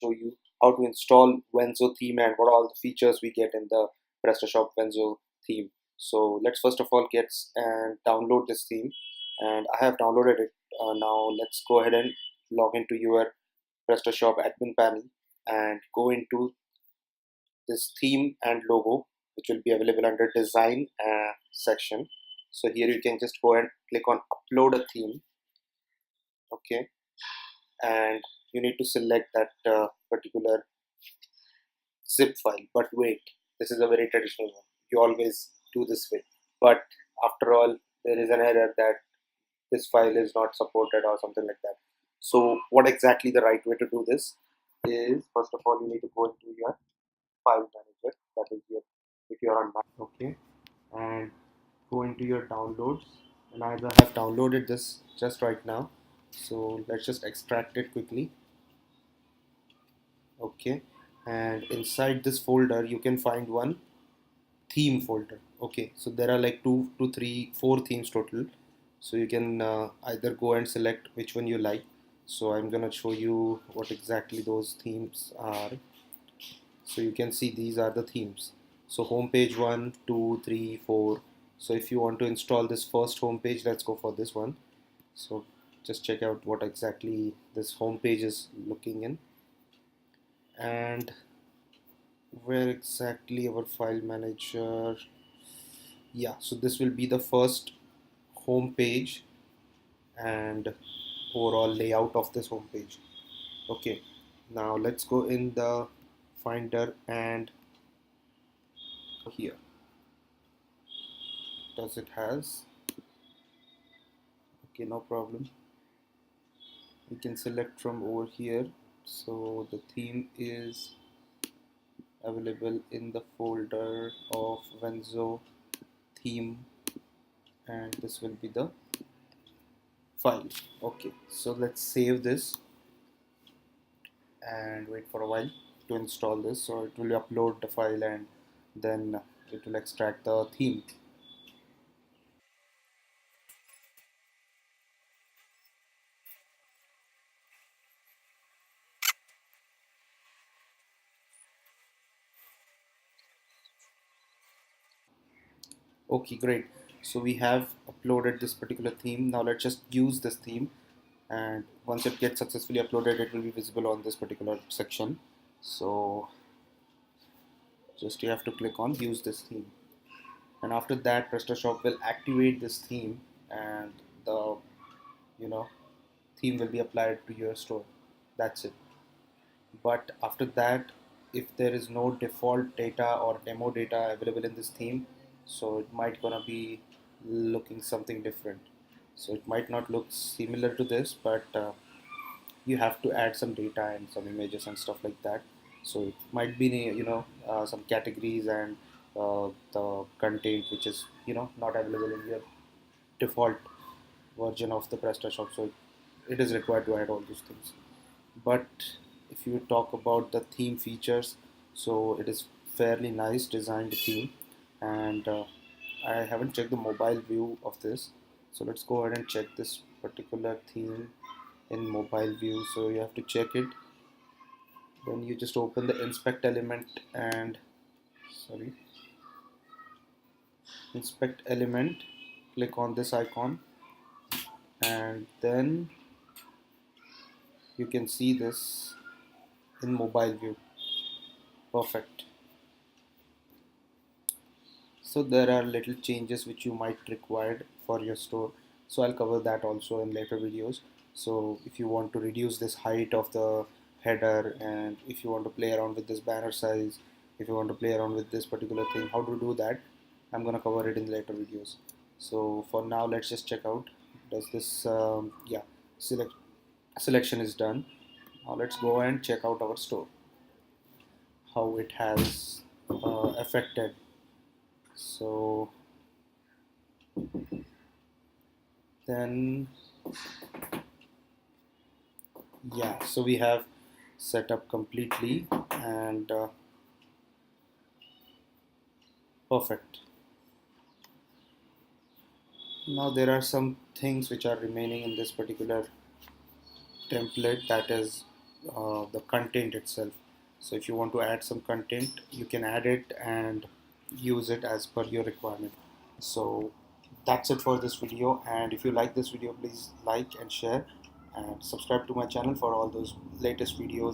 show you how to install Venzo theme and what all the features we get in the PrestaShop Venzo theme. So let's first of all get and download this theme, and I have downloaded it. Now let's go ahead and log into your PrestaShop admin panel and go into this theme and logo, which will be available under design section. So here you can just go and click on upload a theme. Okay, and you need to select that particular zip file. But wait, this is a very traditional one. You always do this way. But after all, there is an error that this file is not supported or something like that. So what exactly the right way to do this is, first of all, you need to go into your file manager. That is your, if you're on Mac. Okay, and go into your downloads. And I have downloaded this just right now. So let's just extract it quickly. Okay, and inside this folder you can find one theme folder. Okay, so there are like two, three, four themes total. So you can either go and select which one you like. So I'm gonna show you what exactly those themes are. So you can see these are the themes. So homepage 1, 2, 3, 4. So if you want to install this first homepage, let's go for this one. So just check out what exactly this homepage is looking in, and where exactly our file manager. Yeah, so this will be the first home page and overall layout of this home page. Okay, now let's go in the finder and here. Does it has? Okay, no problem. We can select from over here. So the theme is available in the folder of Venzo theme, and this will be the file. Okay, so let's save this and wait for a while to install this. So it will upload the file and then it will extract the theme. Okay, great. So we have uploaded this particular theme. Now let's just use this theme, and once it gets successfully uploaded, it will be visible on this particular section. So just you have to click on use this theme, and after that PrestaShop will activate this theme, and the you know theme will be applied to your store. That's it. But after that, if there is no default data or demo data available in this theme, so it might gonna be looking something different. So it might not look similar to this, but you have to add some data and some images and stuff like that. So it might be some categories and the content which is not available in your default version of the PrestaShop. So it is required to add all those things. But if you talk about the theme features, so it is fairly nice designed theme, and I haven't checked the mobile view of this. So let's go ahead and check this particular theme in mobile view. So you have to check it. Then you just open the inspect element and sorry, inspect element. Click on this icon, and then you can see this in mobile view. Perfect. So there are little changes which you might require for your store. So I'll cover that also in later videos. So if you want to reduce this height of the header, and if you want to play around with this banner size, if you want to play around with this particular thing, how to do that, I'm gonna cover it in later videos. So for now, let's just check out. Does this yeah, selection is done. Now let's go and check out our store, how it has affected. So then yeah, so we have set up completely, and perfect. Now there are some things which are remaining in this particular template, that is the content itself. So if you want to add some content, you can add it and use it as per your requirement. So that's it for this video, and if you like this video, please like and share and subscribe to my channel for all those latest videos